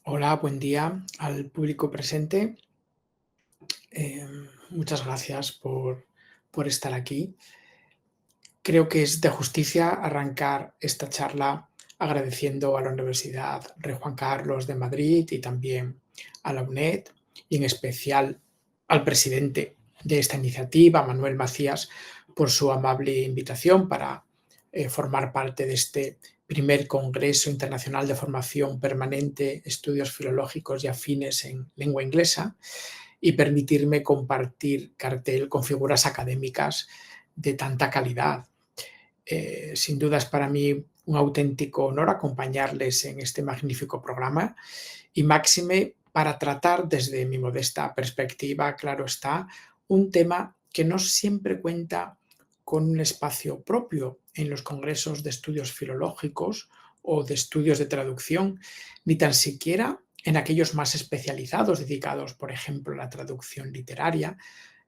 Hola, buen día al público presente. Muchas gracias por estar aquí. Creo que es de justicia arrancar esta charla agradeciendo a la Universidad Rey Juan Carlos de Madrid y también a la UNED y en especial al presidente de esta iniciativa, Manuel Macías, por su amable invitación para formar parte de este primer Congreso Internacional de Formación Permanente, Estudios Filológicos y Afines en Lengua Inglesa y permitirme compartir cartel con figuras académicas de tanta calidad. Sin duda es para mí un auténtico honor acompañarles en este magnífico programa y máxime para tratar desde mi modesta perspectiva, claro está, un tema que no siempre cuenta con un espacio propio en los congresos de estudios filológicos o de estudios de traducción, ni tan siquiera en aquellos más especializados dedicados, por ejemplo, a la traducción literaria,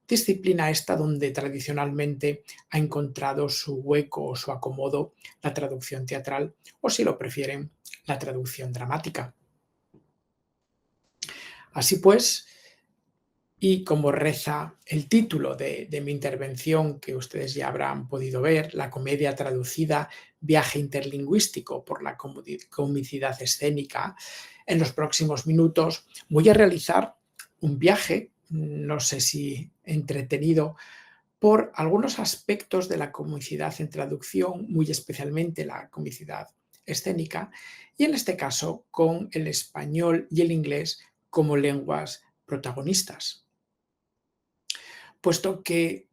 disciplina esta donde tradicionalmente ha encontrado su hueco o su acomodo la traducción teatral o, si lo prefieren, la traducción dramática. Así pues, y como reza el título de mi intervención, que ustedes ya habrán podido ver, la comedia traducida, viaje interlingüístico por la comicidad escénica, en los próximos minutos voy a realizar un viaje, no sé si entretenido, por algunos aspectos de la comicidad en traducción, muy especialmente la comicidad escénica, y en este caso con el español y el inglés como lenguas protagonistas. Puesto que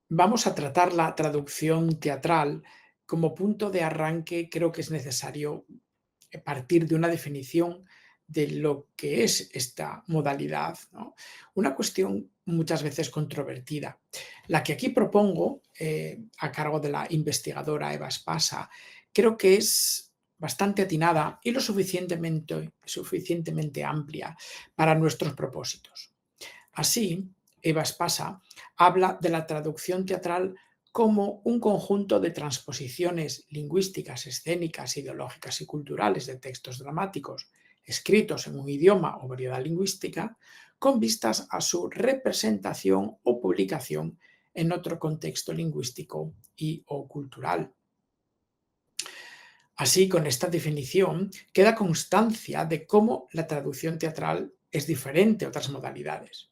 vamos a tratar la traducción teatral como punto de arranque, creo que es necesario partir de una definición de lo que es esta modalidad, ¿no? Una cuestión muchas veces controvertida. La que aquí propongo, a cargo de la investigadora Eva Espasa, creo que es bastante atinada y lo suficientemente amplia para nuestros propósitos. Así, Eva Espasa habla de la traducción teatral como un conjunto de transposiciones lingüísticas, escénicas, ideológicas y culturales de textos dramáticos escritos en un idioma o variedad lingüística con vistas a su representación o publicación en otro contexto lingüístico y o cultural. Así, con esta definición, queda constancia de cómo la traducción teatral es diferente a otras modalidades,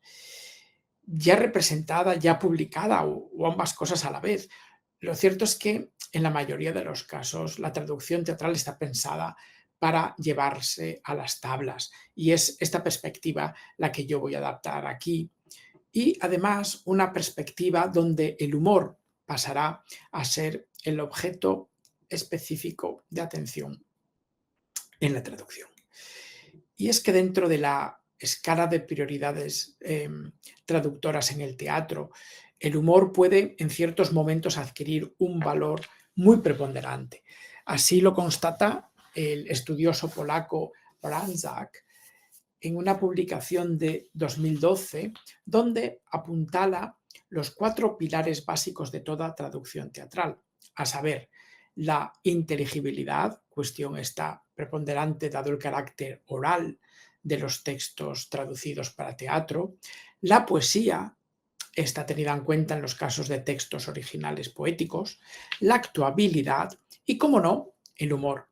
ya representada, ya publicada o ambas cosas a la vez. Lo cierto es que en la mayoría de los casos la traducción teatral está pensada para llevarse a las tablas y es esta perspectiva la que yo voy a adaptar aquí. Y además una perspectiva donde el humor pasará a ser el objeto específico de atención en la traducción. Y es que dentro de la escala de prioridades traductoras en el teatro, el humor puede en ciertos momentos adquirir un valor muy preponderante. Así lo constata el estudioso polaco Brandzack en una publicación de 2012, donde apuntala los 4 pilares básicos de toda traducción teatral, a saber, la inteligibilidad, cuestión esta preponderante dado el carácter oral de los textos traducidos para teatro, la poesía, está tenida en cuenta en los casos de textos originales poéticos, la actuabilidad y, como no, el humor.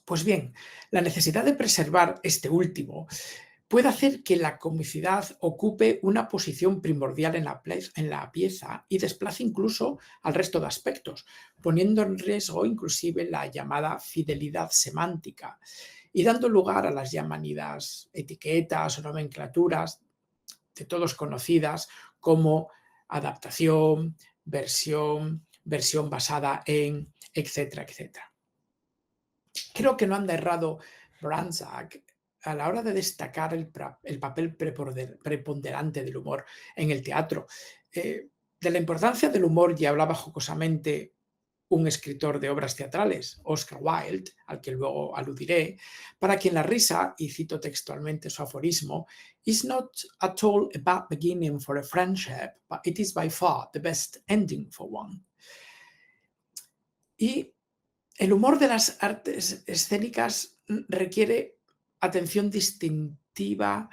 Pues bien, la necesidad de preservar este último puede hacer que la comicidad ocupe una posición primordial en la pieza y desplace incluso al resto de aspectos, poniendo en riesgo inclusive la llamada fidelidad semántica y dando lugar a las llamadas etiquetas o nomenclaturas de todos conocidas como adaptación, versión basada en, etcétera, etcétera. Creo que no anda errado Brandzack a la hora de destacar el papel preponderante del humor en el teatro. De la importancia del humor ya hablaba jocosamente un escritor de obras teatrales, Oscar Wilde, al que luego aludiré, para quien la risa, y cito textualmente su aforismo, is not at all a bad beginning for a friendship, but it is by far the best ending for one. Y el humor de las artes escénicas requiere atención distintiva,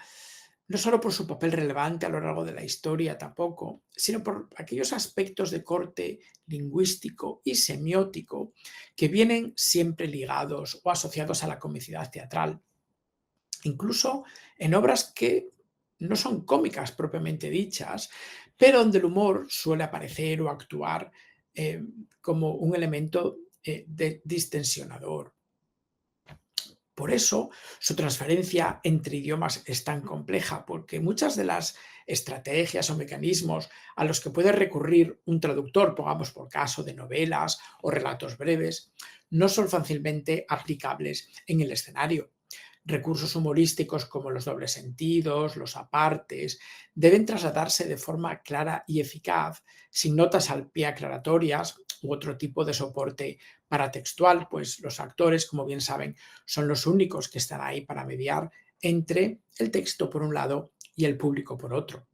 no solo por su papel relevante a lo largo de la historia tampoco, sino por aquellos aspectos de corte lingüístico y semiótico que vienen siempre ligados o asociados a la comicidad teatral, incluso en obras que no son cómicas propiamente dichas, pero donde el humor suele aparecer o actuar como un elemento distensionador. Por eso su transferencia entre idiomas es tan compleja, porque muchas de las estrategias o mecanismos a los que puede recurrir un traductor, pongamos por caso de novelas o relatos breves, no son fácilmente aplicables en el escenario. Recursos humorísticos como los dobles sentidos, los apartes, deben trasladarse de forma clara y eficaz, sin notas al pie aclaratorias u otro tipo de soporte paratextual, pues los actores, como bien saben, son los únicos que están ahí para mediar entre el texto por un lado y el público por otro.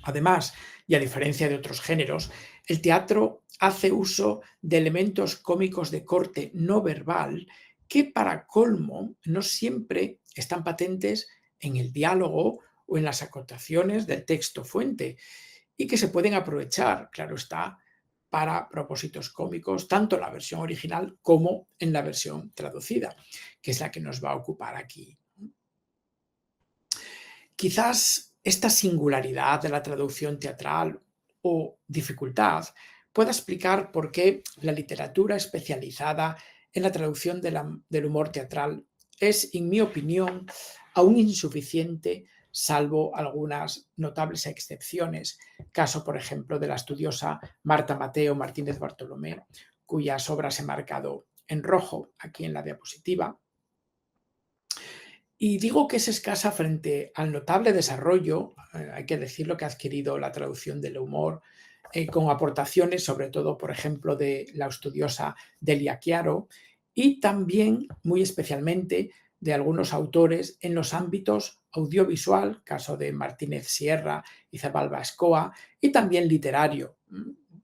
Además, y a diferencia de otros géneros, el teatro hace uso de elementos cómicos de corte no verbal que, para colmo, no siempre están patentes en el diálogo o en las acotaciones del texto fuente y que se pueden aprovechar, claro está, para propósitos cómicos, tanto en la versión original como en la versión traducida, que es la que nos va a ocupar aquí. Quizás esta singularidad de la traducción teatral o dificultad pueda explicar por qué la literatura especializada en la traducción del humor teatral es, en mi opinión, aún insuficiente, salvo algunas notables excepciones. Caso, por ejemplo, de la estudiosa Marta Mateo Martínez Bartolomé, cuyas obras he marcado en rojo aquí en la diapositiva. Y digo que es escasa frente al notable desarrollo, hay que decirlo, que ha adquirido la traducción del humor, con aportaciones, sobre todo, por ejemplo, de la estudiosa Delia Chiaro, y también, muy especialmente, de algunos autores en los ámbitos audiovisual, caso de Martínez Sierra y Zabalba Escoa, y también literario,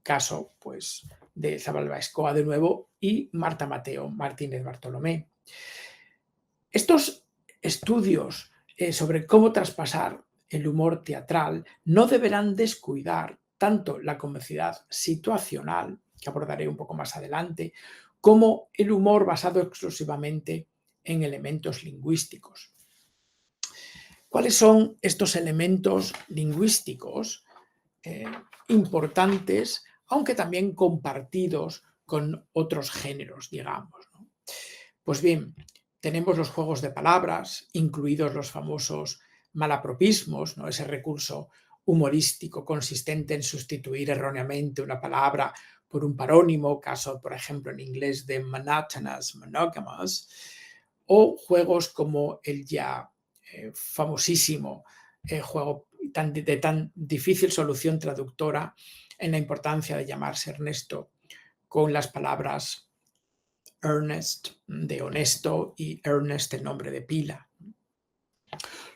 caso pues, de Zabalba Escoa de nuevo y Marta Mateo Martínez Bartolomé. Estos estudios sobre cómo traspasar el humor teatral no deberán descuidar tanto la comicidad situacional, que abordaré un poco más adelante, como el humor basado exclusivamente en elementos lingüísticos. ¿Cuáles son estos elementos lingüísticos importantes, aunque también compartidos con otros géneros, digamos, ¿no? Pues bien, tenemos los juegos de palabras, incluidos los famosos malapropismos, ¿no? Ese recurso humorístico consistente en sustituir erróneamente una palabra por un parónimo, caso, por ejemplo, en inglés de monotonous, monogamous, o juegos como el ya famosísimo juego de tan difícil solución traductora en la importancia de llamarse Ernesto, con las palabras Ernest de honesto y Ernest el nombre de pila.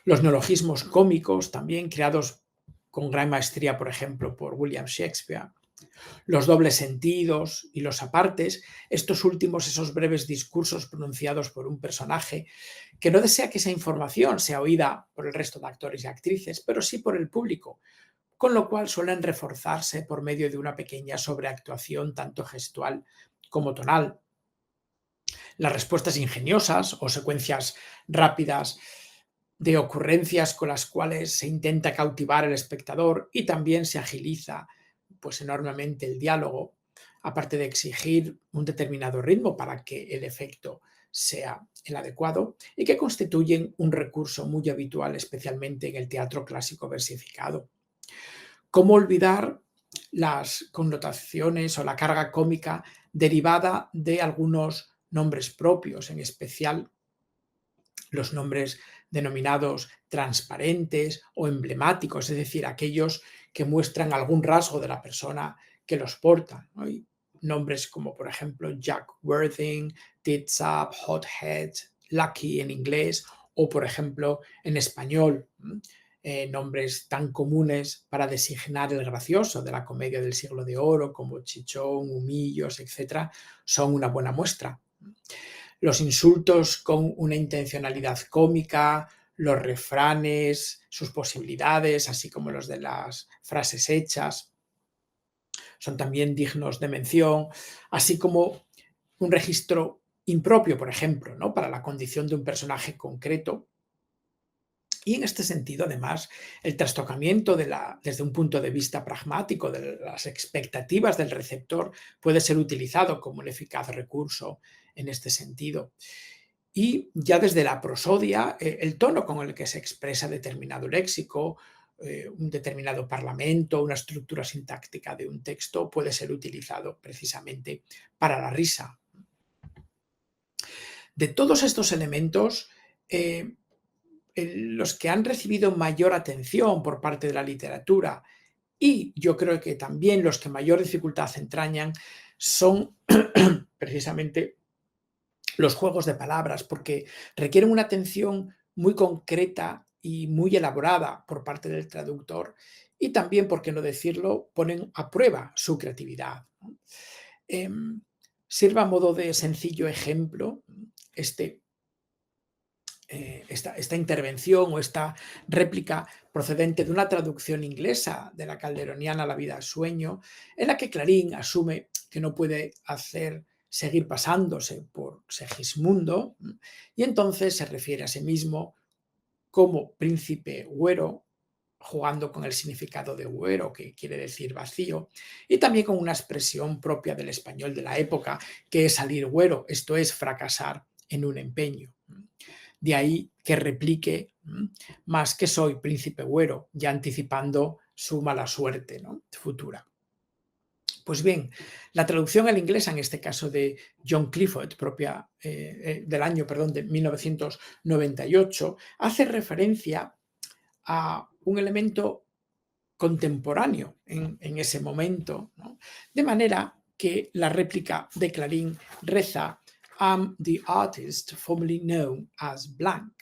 Los neologismos cómicos, también creados con gran maestría, por ejemplo, por William Shakespeare. Los dobles sentidos y los apartes, estos últimos, esos breves discursos pronunciados por un personaje que no desea que esa información sea oída por el resto de actores y actrices, pero sí por el público, con lo cual suelen reforzarse por medio de una pequeña sobreactuación tanto gestual como tonal. Las respuestas ingeniosas o secuencias rápidas de ocurrencias con las cuales se intenta cautivar al espectador y también se agiliza pues enormemente el diálogo, aparte de exigir un determinado ritmo para que el efecto sea el adecuado, y que constituyen un recurso muy habitual, especialmente en el teatro clásico versificado. ¿Cómo olvidar las connotaciones o la carga cómica derivada de algunos nombres propios, en especial los nombres denominados transparentes o emblemáticos, es decir, aquellos que muestran algún rasgo de la persona que los porta, ¿no? Y nombres como, por ejemplo, Jack Worthing, Tits Up, Hothead, Lucky en inglés, o, por ejemplo, en español, nombres tan comunes para designar el gracioso de la comedia del siglo de oro, como Chichón, Humillos, etcétera, son una buena muestra. Los insultos con una intencionalidad cómica, los refranes, sus posibilidades, así como los de las frases hechas, son también dignos de mención, así como un registro impropio, por ejemplo, ¿no? Para la condición de un personaje concreto. Y en este sentido, además, el trastocamiento desde un punto de vista pragmático de las expectativas del receptor puede ser utilizado como un eficaz recurso en este sentido. Y ya desde la prosodia, el tono con el que se expresa determinado léxico, un determinado parlamento, una estructura sintáctica de un texto puede ser utilizado precisamente para la risa. De todos estos elementos, los que han recibido mayor atención por parte de la literatura y yo creo que también los que mayor dificultad entrañan son precisamente los juegos de palabras, porque requieren una atención muy concreta y muy elaborada por parte del traductor y también, por qué no decirlo, ponen a prueba su creatividad, ¿no? Sirva a modo de sencillo ejemplo este esta intervención o esta réplica procedente de una traducción inglesa de la calderoniana La vida es sueño, en la que Clarín asume que no puede hacer seguir pasándose por Segismundo y entonces se refiere a sí mismo como príncipe güero, jugando con el significado de güero, que quiere decir vacío, y también con una expresión propia del español de la época, que es salir güero, esto es fracasar en un empeño. De ahí que replique más que soy príncipe güero, ya anticipando su mala suerte, ¿no?, futura. Pues bien, la traducción al inglés, en este caso de John Clifford, propia del año, perdón, de 1998, hace referencia a un elemento contemporáneo en ese momento, ¿no? De manera que la réplica de Clarín reza I'm the artist formerly known as blank.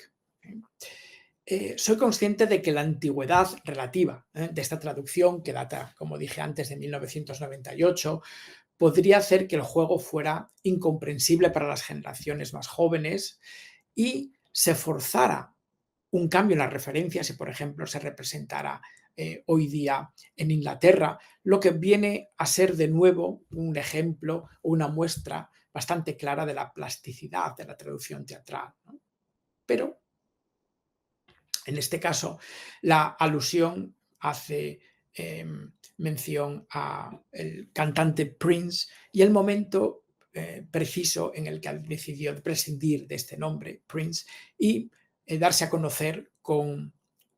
Soy consciente de que la antigüedad relativa de esta traducción, que data, como dije antes, de 1998, podría hacer que el juego fuera incomprensible para las generaciones más jóvenes y se forzara un cambio en las referencias si, por ejemplo, se representara hoy día en Inglaterra, lo que viene a ser de nuevo un ejemplo o una muestra bastante clara de la plasticidad de la traducción teatral, ¿no? Pero en este caso, la alusión hace mención al cantante Prince y el momento preciso en el que decidió prescindir de este nombre, Prince, y darse a conocer con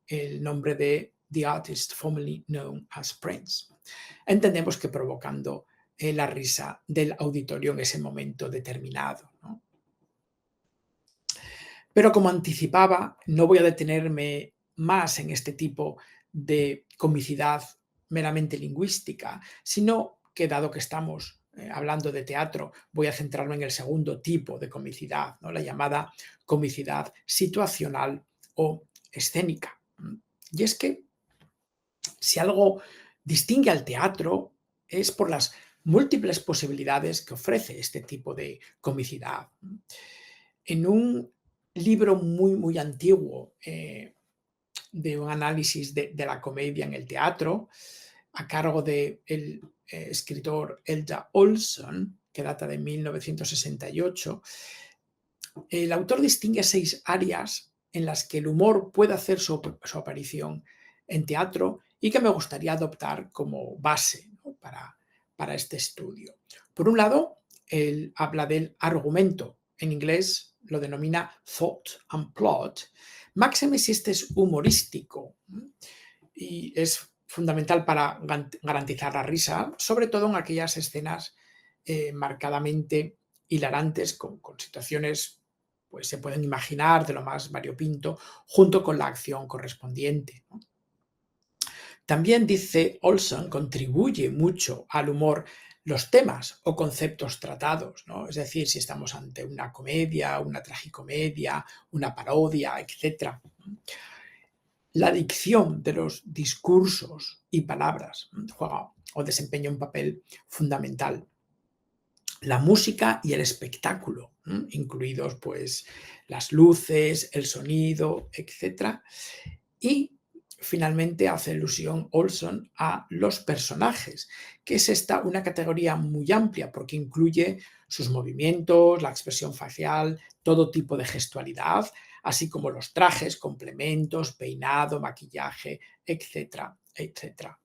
el nombre de The Artist Formerly Known as Prince. Entendemos que provocando la risa del auditorio en ese momento determinado, ¿no? Pero como anticipaba, no voy a detenerme más en este tipo de comicidad meramente lingüística, sino que dado que estamos hablando de teatro, voy a centrarme en el segundo tipo de comicidad, ¿no?, la llamada comicidad situacional o escénica. Y es que si algo distingue al teatro es por las múltiples posibilidades que ofrece este tipo de comicidad. En un libro muy, muy antiguo de un análisis de la comedia en el teatro, a cargo del escritor Elda Olson, que data de 1968, el autor distingue 6 áreas en las que el humor puede hacer su aparición en teatro y que me gustaría adoptar como base, ¿no?, para este estudio. Por un lado, él habla del argumento. En inglés lo denomina thought and plot. Máxime si este es humorístico y es fundamental para garantizar la risa, sobre todo en aquellas escenas marcadamente hilarantes con situaciones pues se pueden imaginar de lo más variopinto, junto con la acción correspondiente, ¿no? También, dice Olson, contribuye mucho al humor los temas o conceptos tratados, ¿no? Es decir, si estamos ante una comedia, una tragicomedia, una parodia, etc. La dicción de los discursos y palabras juega o desempeña un papel fundamental. La música y el espectáculo, incluidos pues las luces, el sonido, etc. Y finalmente hace alusión Olson a los personajes, que es esta una categoría muy amplia porque incluye sus movimientos, la expresión facial, todo tipo de gestualidad, así como los trajes, complementos, peinado, maquillaje, etcétera, etcétera.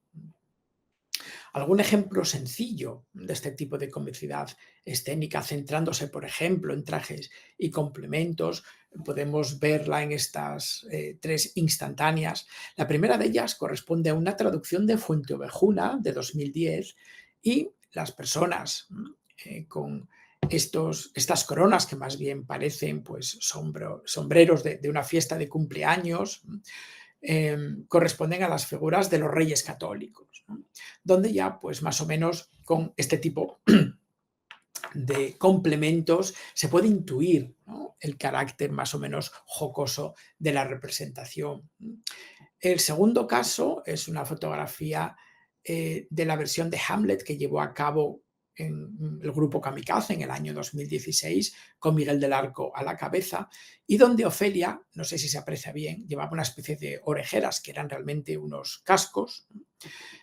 Algún ejemplo sencillo de este tipo de comicidad escénica, centrándose, por ejemplo, en trajes y complementos, podemos verla en estas tres instantáneas. La primera de ellas corresponde a una traducción de Fuenteovejuna de 2010 y las personas con estas coronas que más bien parecen pues, sombreros de una fiesta de cumpleaños, corresponden a las figuras de los reyes católicos, ¿no? Donde ya, pues más o menos con este tipo de complementos se puede intuir, ¿no?, el carácter más o menos jocoso de la representación. El segundo caso es una fotografía de la versión de Hamlet que llevó a cabo en el grupo Kamikaze en el año 2016 con Miguel del Arco a la cabeza y donde Ofelia, no sé si se aprecia bien, llevaba una especie de orejeras que eran realmente unos cascos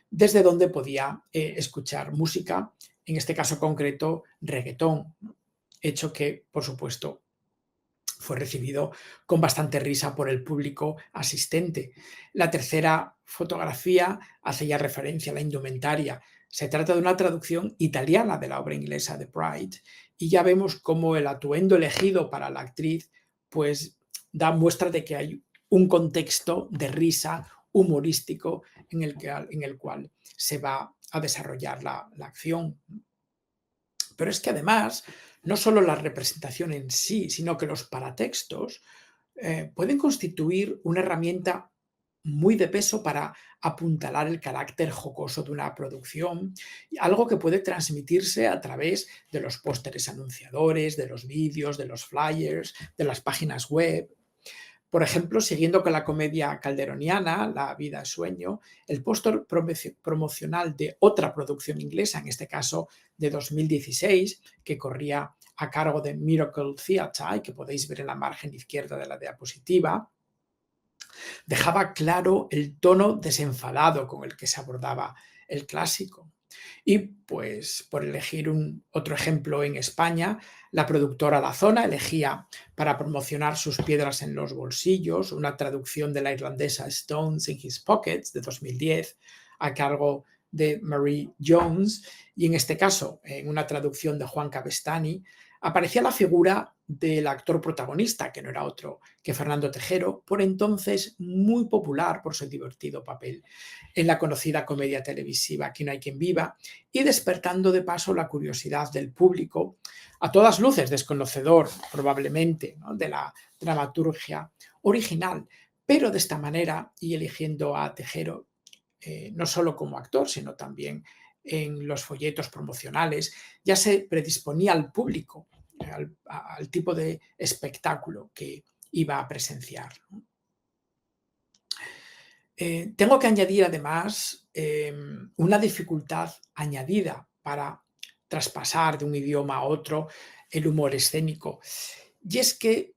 desde donde podía escuchar música, en este caso concreto reggaetón, ¿no?, hecho que por supuesto fue recibido con bastante risa por el público asistente. La tercera fotografía hace ya referencia a la indumentaria. Se trata de una traducción italiana de la obra inglesa de Pride y ya vemos cómo el atuendo elegido para la actriz pues da muestra de que hay un contexto de risa humorístico en el cual se va a desarrollar la acción. Pero es que además, no solo la representación en sí, sino que los paratextos pueden constituir una herramienta muy de peso para apuntalar el carácter jocoso de una producción, algo que puede transmitirse a través de los pósteres anunciadores, de los vídeos, de los flyers, de las páginas web. Por ejemplo, siguiendo con la comedia calderoniana, La vida es sueño, el póster promocional de otra producción inglesa, en este caso de 2016, que corría a cargo de Miracle Theatre y que podéis ver en la margen izquierda de la diapositiva, dejaba claro el tono desenfadado con el que se abordaba el clásico. Y pues por elegir otro ejemplo en España, la productora La Zona elegía para promocionar sus piedras en los bolsillos una traducción de la irlandesa Stones in His Pockets de 2010 a cargo de Marie Jones y en este caso en una traducción de Juan Cabestany aparecía la figura del actor protagonista, que no era otro que Fernando Tejero, por entonces muy popular por su divertido papel en la conocida comedia televisiva Aquí no hay quien viva, y despertando de paso la curiosidad del público, a todas luces desconocedor probablemente, ¿no?, de la dramaturgia original, pero de esta manera y eligiendo a Tejero no solo como actor, sino también en los folletos promocionales, ya se predisponía al público, al tipo de espectáculo que iba a presenciar, ¿no? Tengo que añadir además una dificultad añadida para traspasar de un idioma a otro el humor escénico. Y es que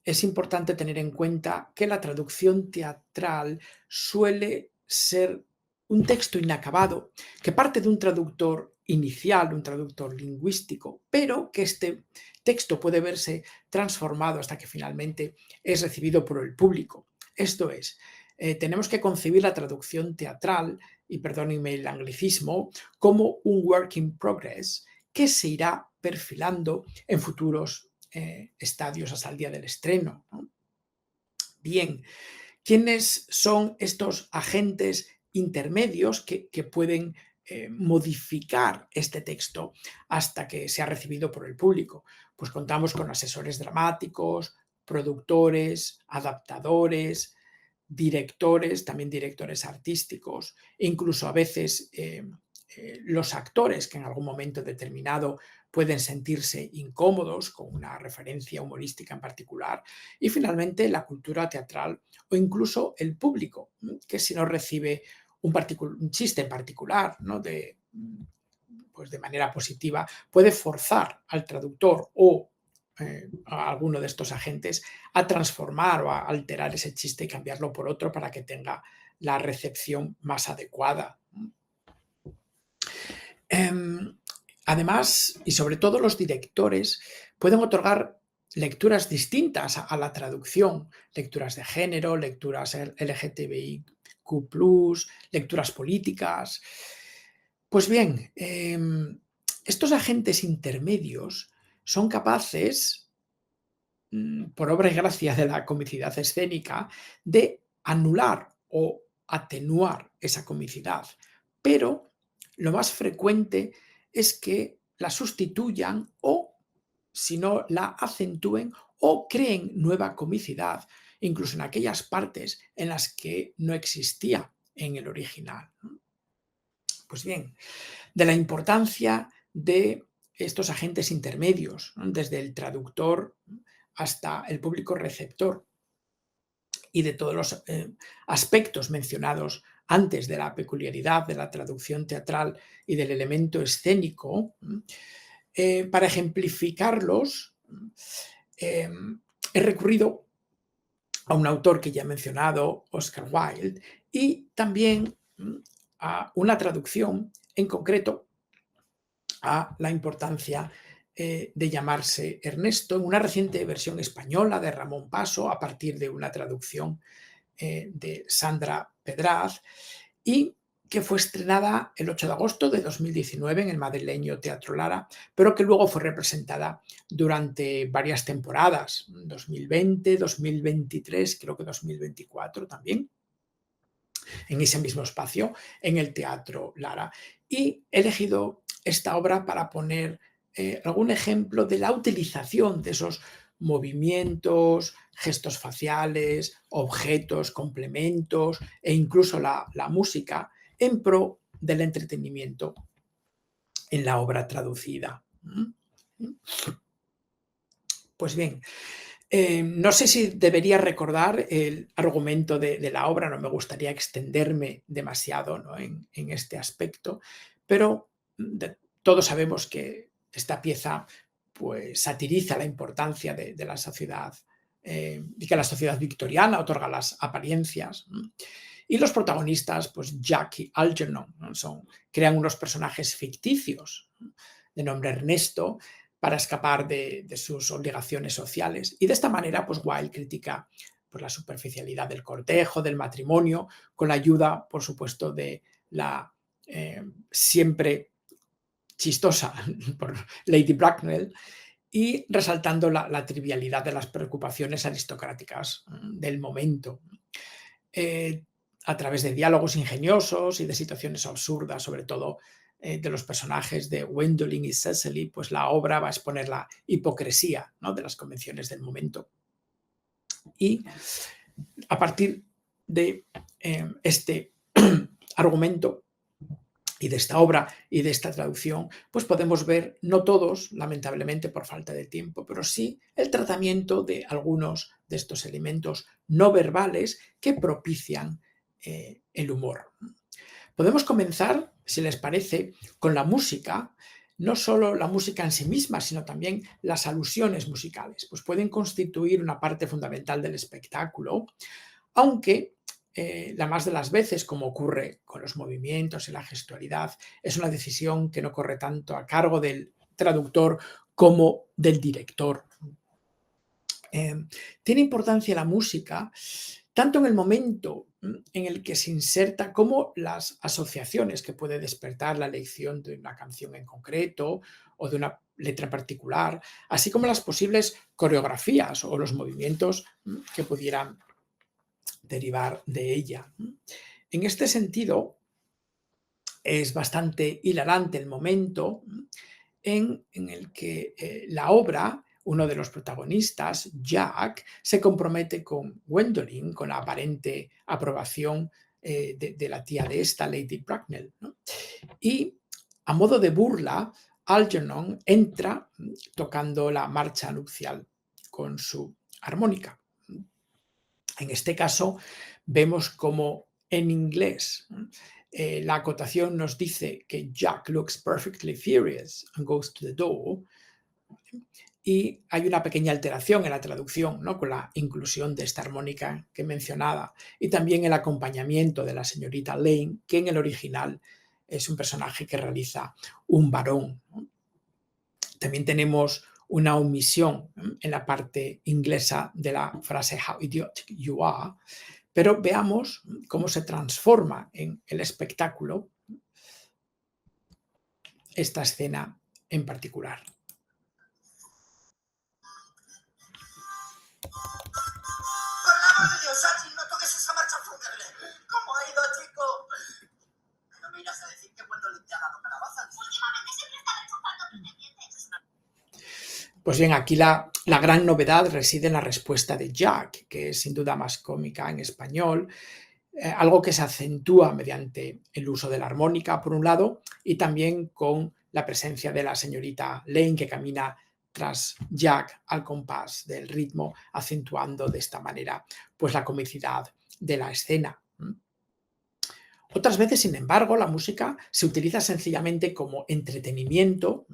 es importante tener en cuenta que la traducción teatral suele ser un texto inacabado que parte de un traductor inicial, un traductor lingüístico, pero que este texto puede verse transformado hasta que finalmente es recibido por el público. Esto es, tenemos que concebir la traducción teatral, y perdónenme el anglicismo, como un work in progress que se irá perfilando en futuros estadios hasta el día del estreno, ¿no? Bien, ¿quiénes son estos agentes intermedios que pueden modificar este texto hasta que sea recibido por el público? Pues contamos con asesores dramáticos, productores, adaptadores, directores, también directores artísticos, e incluso a veces los actores que en algún momento determinado pueden sentirse incómodos con una referencia humorística en particular, y finalmente la cultura teatral o incluso el público, que si no recibe un chiste en particular, ¿no? Pues de manera positiva, puede forzar al traductor o a alguno de estos agentes a transformar o a alterar ese chiste y cambiarlo por otro para que tenga la recepción más adecuada. Em, Además, y sobre todo los directores pueden otorgar lecturas distintas a la traducción, lecturas de género, lecturas LGTBIQ+, lecturas políticas. Pues bien, estos agentes intermedios son capaces, por obra y gracia de la comicidad escénica, de anular o atenuar esa comicidad, pero lo más frecuente es que la sustituyan o, si no, la acentúen o creen nueva comicidad, incluso en aquellas partes en las que no existía en el original. Pues bien, de la importancia de estos agentes intermedios, ¿no? Desde el traductor hasta el público receptor, y de todos los aspectos mencionados antes de la peculiaridad de la traducción teatral y del elemento escénico. Para ejemplificarlos, eh, he recurrido a un autor que ya he mencionado, Oscar Wilde, y también a una traducción en concreto a la importancia de llamarse Ernesto, en una reciente versión española de Ramón Paso, a partir de una traducción de Sandra Pedraz, y que fue estrenada el 8 de agosto de 2019 en el madrileño Teatro Lara, pero que luego fue representada durante varias temporadas, 2020, 2023, creo que 2024 también, en ese mismo espacio, en el Teatro Lara. Y he elegido esta obra para poner algún ejemplo de la utilización de esos movimientos, gestos faciales, objetos, complementos e incluso la música en pro del entretenimiento en la obra traducida. Pues bien, no sé si debería recordar el argumento de la obra, no me gustaría extenderme demasiado, ¿no? en este aspecto, pero todos sabemos que esta pieza pues, satiriza la importancia de la sociedad y que la sociedad victoriana otorga las apariencias. Y los protagonistas, pues Jack y Algernon, ¿no? Crean unos personajes ficticios de nombre Ernesto, para escapar de sus obligaciones sociales. Y de esta manera, pues Wilde critica pues, la superficialidad del cortejo, del matrimonio, con la ayuda, por supuesto, de la siempre chistosa por Lady Bracknell, y resaltando la trivialidad de las preocupaciones aristocráticas del momento. Eh, a través de diálogos ingeniosos y de situaciones absurdas, sobre todo de los personajes de Gwendolen y Cecily, pues la obra va a exponer la hipocresía, ¿no? de las convenciones del momento. Y a partir de este argumento y de esta obra y de esta traducción, pues podemos ver, no todos, lamentablemente por falta de tiempo, pero sí el tratamiento de algunos de estos elementos no verbales que propician el humor. Podemos comenzar, si les parece, con la música, no solo la música en sí misma, sino también las alusiones musicales, pues pueden constituir una parte fundamental del espectáculo, aunque la más de las veces, como ocurre con los movimientos y la gestualidad, es una decisión que no corre tanto a cargo del traductor como del director. Tiene importancia la música tanto en el momento en el que se inserta como las asociaciones que puede despertar la elección de una canción en concreto o de una letra particular, así como las posibles coreografías o los movimientos que pudieran derivar de ella. En este sentido, es bastante hilarante el momento en el que la obra uno de los protagonistas, Jack, se compromete con Gwendolyn con la aparente aprobación de la tía de esta, Lady Bracknell, ¿no? Y a modo de burla, Algernon entra tocando la marcha nupcial con su armónica. En este caso, vemos como en inglés la acotación nos dice que Jack looks perfectly furious and goes to the door, y hay una pequeña alteración en la traducción, ¿no? Con la inclusión de esta armónica que mencionaba y también el acompañamiento de la señorita Lane, que en el original es un personaje que realiza un varón, ¿no? También tenemos una omisión en la parte inglesa de la frase "How idiotic you are", pero veamos cómo se transforma en el espectáculo esta escena en particular. No toques esa marcha fúnebre. ¿Cómo ha ido, chico? No me irás a decir que cuando le te ha dado calabazas. Últimamente siempre está rechazando pretendientes. Pues bien, aquí la gran novedad reside en la respuesta de Jack, que es sin duda más cómica en español, algo que se acentúa mediante el uso de la armónica, por un lado, y también con la presencia de la señorita Lane, que camina tras Jack al compás del ritmo, acentuando de esta manera pues la comicidad de la escena. Otras veces, sin embargo, la música se utiliza sencillamente como entretenimiento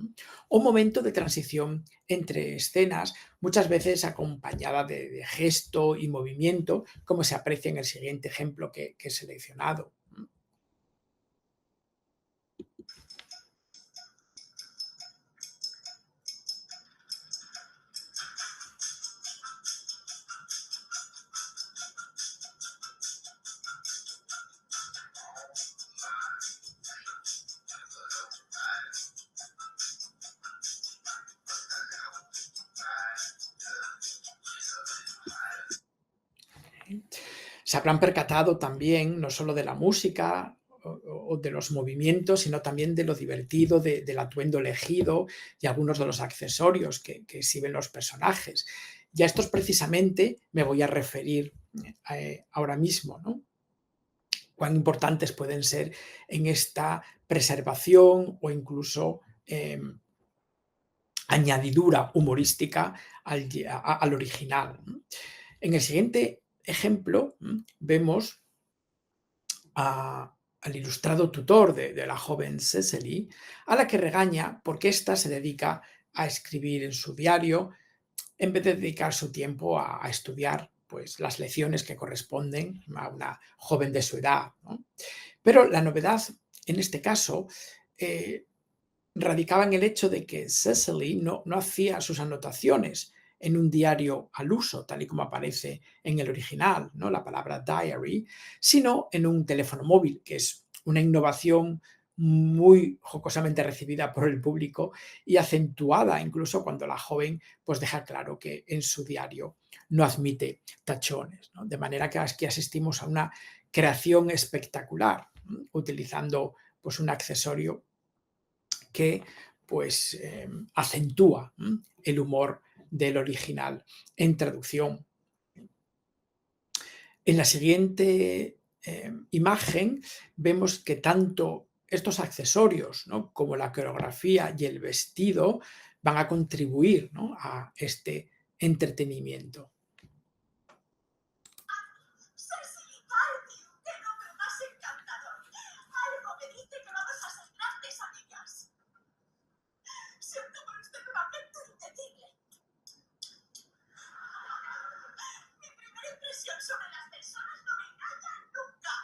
o momento de transición entre escenas, muchas veces acompañada de gesto y movimiento, como se aprecia en el siguiente ejemplo que he seleccionado. Se habrán percatado también no solo de la música o de los movimientos, sino también de lo divertido del atuendo elegido y algunos de los accesorios que exhiben los personajes. Y a estos precisamente me voy a referir ahora mismo, ¿no? Cuán importantes pueden ser en esta preservación o incluso añadidura humorística al original. En el siguiente ejemplo vemos al ilustrado tutor de la joven Cecily, a la que regaña porque ésta se dedica a escribir en su diario en vez de dedicar su tiempo a estudiar pues, las lecciones que corresponden a una joven de su edad, ¿no? Pero la novedad en este caso radicaba en el hecho de que Cecily no hacía sus anotaciones en un diario al uso, tal y como aparece en el original, ¿no? La palabra diary, sino en un teléfono móvil, que es una innovación muy jocosamente recibida por el público y acentuada incluso cuando la joven pues deja claro que en su diario no admite tachones, ¿no? De manera que aquí asistimos a una creación espectacular, ¿no? Utilizando pues un accesorio que pues acentúa el humor del original en traducción. En la siguiente imagen vemos que tanto estos accesorios, ¿no?, como la coreografía y el vestido van a contribuir, ¿no?, a este entretenimiento. Cecily Cardew, qué nombre más encantador. Algo me dice que vamos a ser grandes amigas. Siento por usted un afecto indecible. Mi primera impresión sobre las personas no me engaña nunca.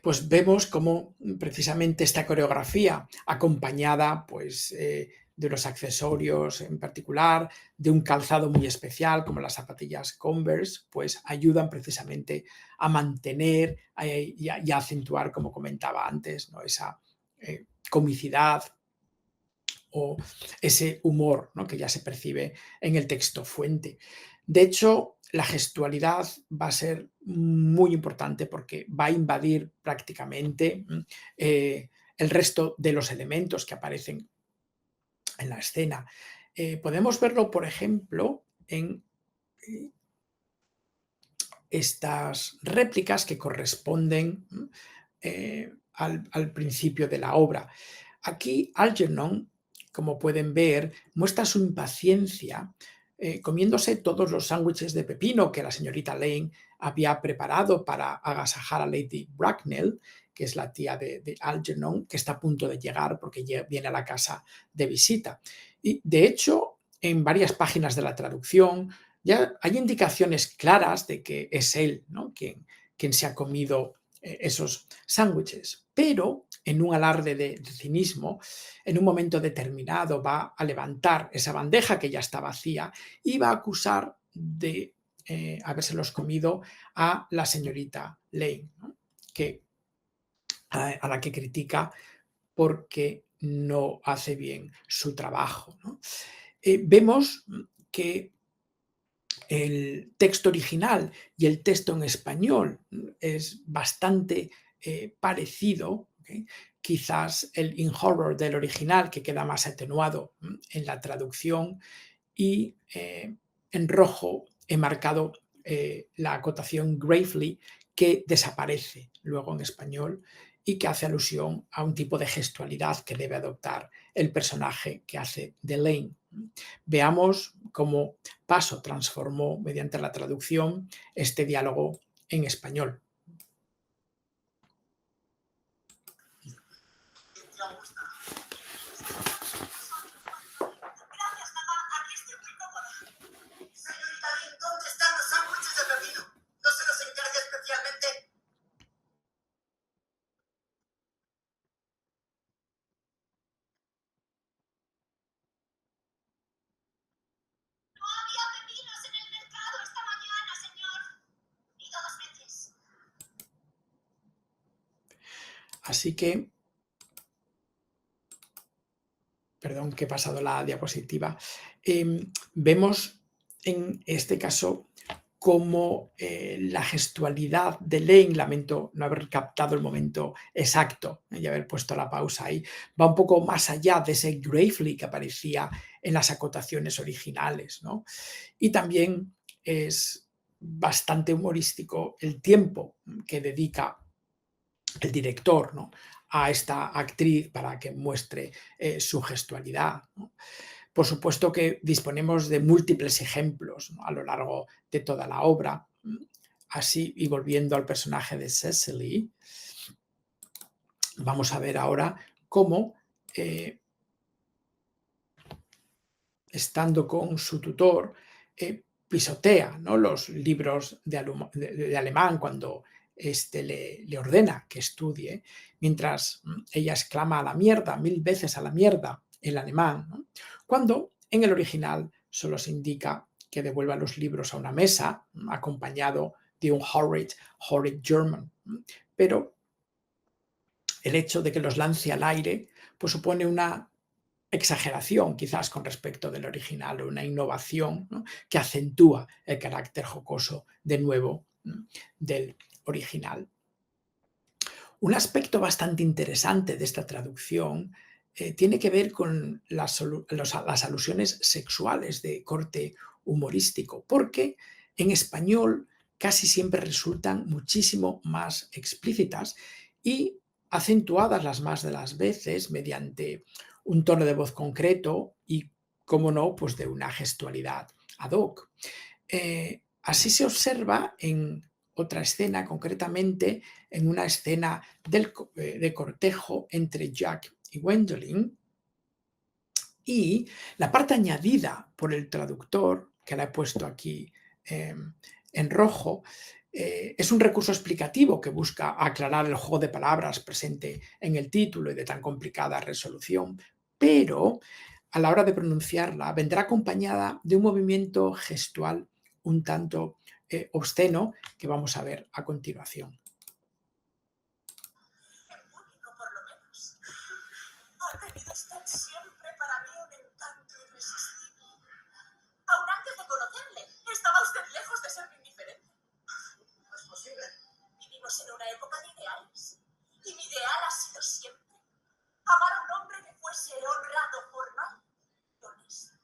Pues vemos cómo precisamente esta coreografía, acompañada pues, de unos accesorios en particular, de un calzado muy especial como las zapatillas Converse, pues ayudan precisamente a mantener y a acentuar, como comentaba antes, ¿no?, esa comicidad o ese humor, ¿no?, que ya se percibe en el texto fuente. De hecho, la gestualidad va a ser muy importante porque va a invadir prácticamente el resto de los elementos que aparecen en la escena. Podemos verlo, por ejemplo, en eh, estas réplicas que corresponden al principio de la obra. Aquí Algernon, como pueden ver, muestra su impaciencia comiéndose todos los sándwiches de pepino que la señorita Lane había preparado para agasajar a Lady Bracknell, que es la tía de Algernon, que está a punto de llegar porque viene a la casa de visita. Y de hecho, en varias páginas de la traducción ya hay indicaciones claras de que es él, ¿no?, quien se ha comido esos sándwiches, pero en un alarde de cinismo, en un momento determinado va a levantar esa bandeja que ya está vacía y va a acusar de habérselos comido a la señorita Lane, ¿no?, que, a la que critica porque no hace bien su trabajo, ¿no? Vemos que el texto original y el texto en español es bastante parecido. ¿Ok? Quizás el in horror del original, que queda más atenuado en la traducción, y en rojo he marcado la acotación gravely, que desaparece luego en español y que hace alusión a un tipo de gestualidad que debe adoptar el personaje que hace de Lane. Veamos cómo Paso transformó mediante la traducción este diálogo en español. Gracias, mamá. Aquí estoy muy cómoda. Señorita Lynn, ¿dónde están los sándwiches de pepino? ¿No se los encarga especialmente? No había pepinos en el mercado esta mañana, señor. Y 2 veces. Así que, perdón que he pasado la diapositiva, vemos en este caso cómo la gestualidad de Lane, lamento no haber captado el momento exacto y haber puesto la pausa ahí, va un poco más allá de ese gravely que aparecía en las acotaciones originales, ¿no? Y también es bastante humorístico el tiempo que dedica el director, ¿no?, a esta actriz para que muestre su gestualidad, ¿no? Por supuesto que disponemos de múltiples ejemplos, ¿no?, a lo largo de toda la obra. Así, y volviendo al personaje de Cecily, vamos a ver ahora cómo, estando con su tutor, pisotea, ¿no?, los libros de alemán cuando este le ordena que estudie, mientras ella exclama a la mierda, 1000 veces a la mierda en alemán, ¿no?, cuando en el original solo se indica que devuelva los libros a una mesa, acompañado de un horrid German. Pero el hecho de que los lance al aire pues supone una exageración quizás con respecto del original, o una innovación, ¿no?, que acentúa el carácter jocoso de nuevo del original. Un aspecto bastante interesante de esta traducción tiene que ver con las alusiones sexuales de corte humorístico, porque en español casi siempre resultan muchísimo más explícitas y acentuadas las más de las veces mediante un tono de voz concreto y, como no, pues de una gestualidad ad hoc. Así se observa en otra escena, concretamente en una escena de cortejo entre Jack y Gwendolyn, y la parte añadida por el traductor, que la he puesto aquí en rojo, es un recurso explicativo que busca aclarar el juego de palabras presente en el título y de tan complicada resolución, pero a la hora de pronunciarla vendrá acompañada de un movimiento gestual un tanto obsceno que vamos a ver a continuación. El único, por lo menos. Ha tenido usted siempre para mí Estamos en una época de ideales. Y mi ideal ha sido siempre amar a un hombre que fuese honrado, formal y honesto.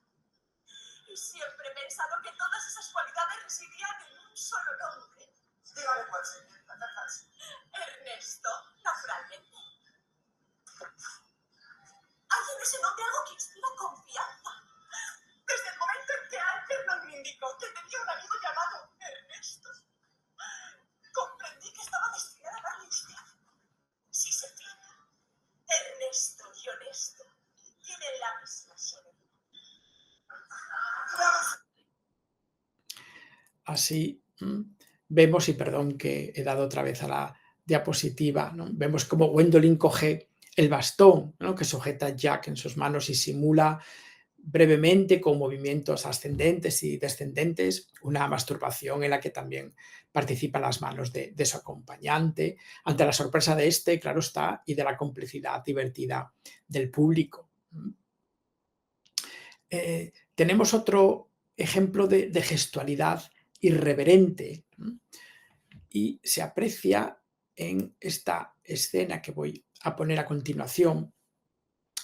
Y siempre he pensado que todas esas cualidades residían en un solo nombre. Dígale cuál, señorita. Ernesto, naturalmente. Hay en ese nombre algo que inspira confianza. Desde el momento en que Algernon me indicó que tenía un amigo llamado Ernesto, comprendí que estaba destinada a darle usted. Si se fija, Ernesto y honesto tienen la misma severidad. Así vemos, y perdón que he dado otra vez a la diapositiva, ¿no? Vemos cómo Gwendolyn coge el bastón, ¿no?, que sujeta a Jack en sus manos y simula brevemente, con movimientos ascendentes y descendentes, una masturbación en la que también participan las manos de su acompañante, ante la sorpresa de este, claro está, y de la complicidad divertida del público. Tenemos otro ejemplo de gestualidad irreverente, y se aprecia en esta escena que voy a poner a continuación,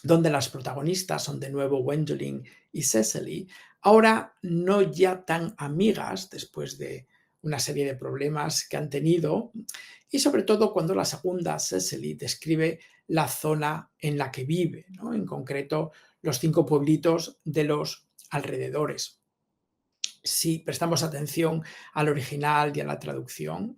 donde las protagonistas son de nuevo Gwendolyn y Cecily, ahora no ya tan amigas después de una serie de problemas que han tenido, y sobre todo cuando la segunda, Cecily, describe la zona en la que vive, ¿no?, en concreto los 5 pueblitos de los alrededores. Si prestamos atención al original y a la traducción,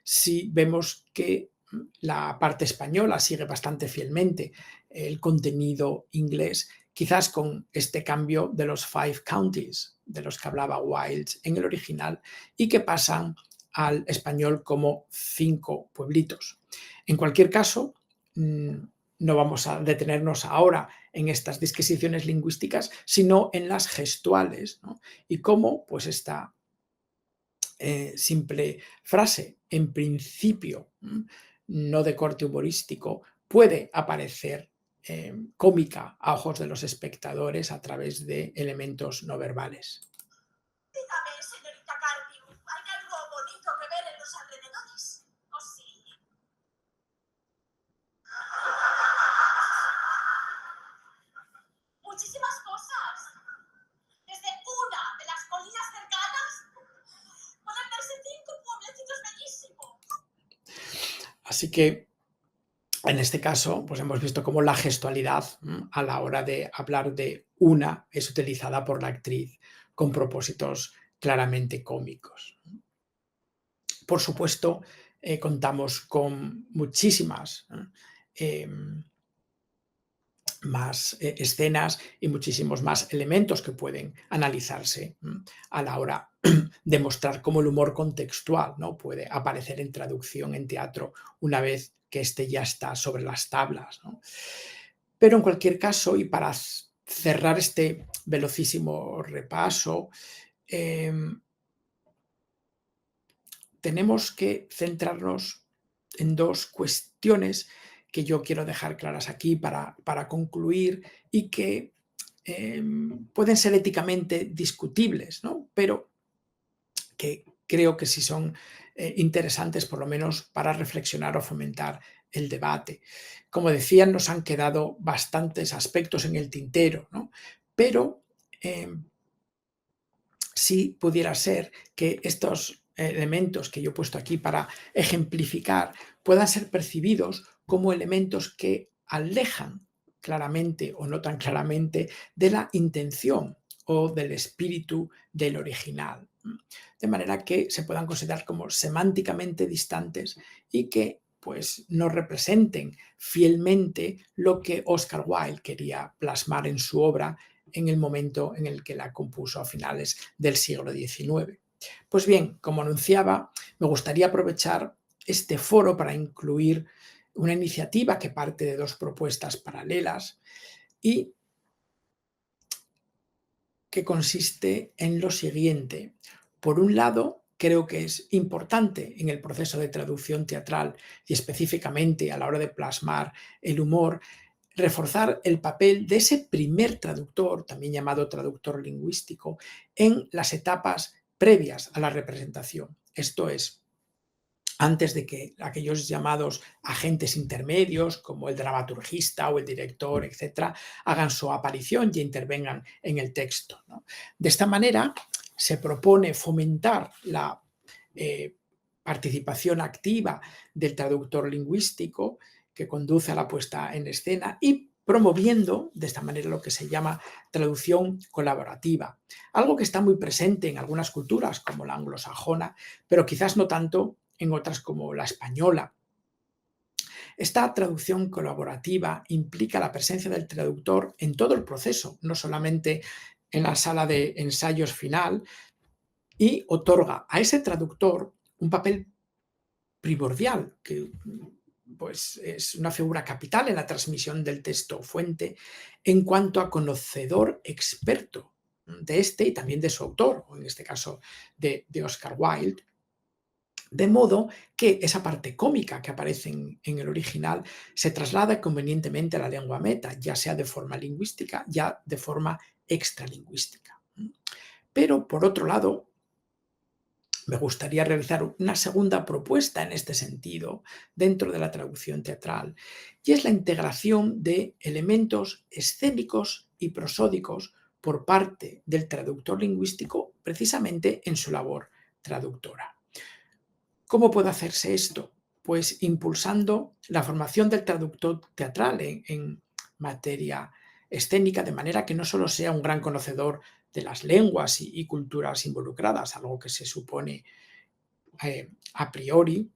sí vemos que la parte española sigue bastante fielmente el contenido inglés, quizás con este cambio de los 5 counties, de los que hablaba Wildes en el original, y que pasan al español como 5 pueblitos. En cualquier caso, no vamos a detenernos ahora en estas disquisiciones lingüísticas, sino en las gestuales, ¿no?, y cómo pues esta simple frase, en principio no de corte humorístico, puede aparecer cómica a ojos de los espectadores a través de elementos no verbales. Dígame, señorita Cardew, ¿hay algo bonito que ver en los alrededores? ¿Oh, sí? Muchísimas cosas. Desde una de las colinas cercanas pueden verse 5 pueblecitos bellísimos. Así que en este caso, pues hemos visto cómo la gestualidad a la hora de hablar de una es utilizada por la actriz con propósitos claramente cómicos. Por supuesto, contamos con muchísimas más escenas y muchísimos más elementos que pueden analizarse a la hora de mostrar cómo el humor contextual, ¿no?, puede aparecer en traducción en teatro una vez que éste ya está sobre las tablas, ¿no? Pero en cualquier caso, y para cerrar este velocísimo repaso, tenemos que centrarnos en 2 cuestiones que yo quiero dejar claras aquí para concluir, y que pueden ser éticamente discutibles, ¿no?, pero que creo que sí son interesantes, por lo menos para reflexionar o fomentar el debate. Como decía, nos han quedado bastantes aspectos en el tintero, ¿no?, pero sí pudiera ser que estos elementos que yo he puesto aquí para ejemplificar puedan ser percibidos como elementos que alejan claramente o no tan claramente de la intención o del espíritu del original, de manera que se puedan considerar como semánticamente distantes y que pues no representen fielmente lo que Oscar Wilde quería plasmar en su obra en el momento en el que la compuso a finales del siglo XIX. Pues bien, como anunciaba, me gustaría aprovechar este foro para incluir una iniciativa que parte de 2 propuestas paralelas y que consiste en lo siguiente. Por un lado, creo que es importante en el proceso de traducción teatral y específicamente a la hora de plasmar el humor, reforzar el papel de ese primer traductor, también llamado traductor lingüístico, en las etapas previas a la representación. Esto es, antes de que aquellos llamados agentes intermedios, como el dramaturgista o el director, etcétera, hagan su aparición y intervengan en el texto, ¿no? De esta manera se propone fomentar la participación activa del traductor lingüístico que conduce a la puesta en escena y promoviendo de esta manera lo que se llama traducción colaborativa, algo que está muy presente en algunas culturas como la anglosajona, pero quizás no tanto en otras como la española. Esta traducción colaborativa implica la presencia del traductor en todo el proceso, no solamente en la sala de ensayos final, y otorga a ese traductor un papel primordial, que pues, es una figura capital en la transmisión del texto fuente en cuanto a conocedor experto de este y también de su autor, o en este caso de Oscar Wilde, de modo que esa parte cómica que aparece en el original se traslada convenientemente a la lengua meta, ya sea de forma lingüística, ya de forma extralingüística. Pero, por otro lado, me gustaría realizar una segunda propuesta en este sentido dentro de la traducción teatral, y es la integración de elementos escénicos y prosódicos por parte del traductor lingüístico precisamente en su labor traductora. ¿Cómo puede hacerse esto? Pues impulsando la formación del traductor teatral en materia escénica, de manera que no solo sea un gran conocedor de las lenguas y culturas involucradas, algo que se supone a priori,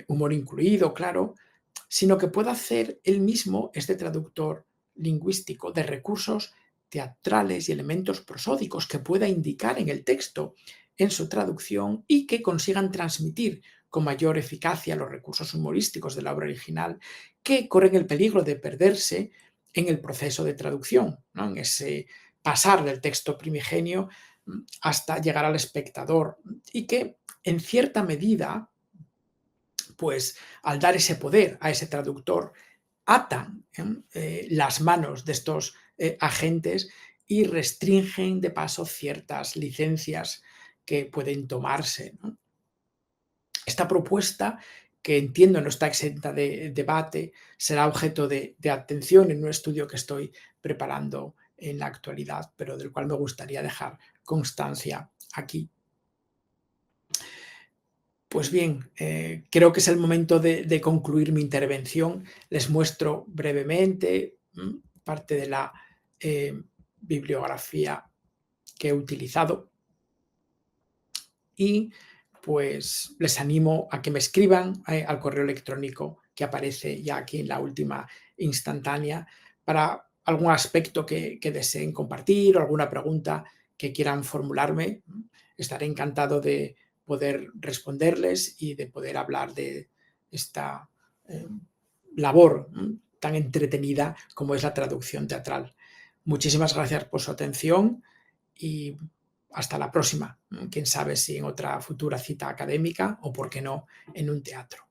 humor incluido, claro, sino que pueda hacer él mismo este traductor lingüístico de recursos teatrales y elementos prosódicos que pueda indicar en el texto en su traducción y que consigan transmitir con mayor eficacia los recursos humorísticos de la obra original, que corren el peligro de perderse en el proceso de traducción, ¿no? En ese pasar del texto primigenio hasta llegar al espectador, y que en cierta medida, pues al dar ese poder a ese traductor, atan las manos de estos agentes y restringen de paso ciertas licencias que pueden tomarse, ¿no? Esta propuesta, que entiendo no está exenta de debate, será objeto de atención en un estudio que estoy preparando en la actualidad, pero del cual me gustaría dejar constancia aquí. Pues bien, creo que es el momento de concluir mi intervención. Les muestro brevemente parte de la bibliografía que he utilizado y pues les animo a que me escriban al correo electrónico que aparece ya aquí en la última instantánea para algún aspecto que deseen compartir o alguna pregunta que quieran formularme. Estaré encantado de poder responderles y de poder hablar de esta labor tan entretenida como es la traducción teatral. Muchísimas gracias por su atención y hasta la próxima. Quién sabe si en otra futura cita académica o, por qué no, en un teatro.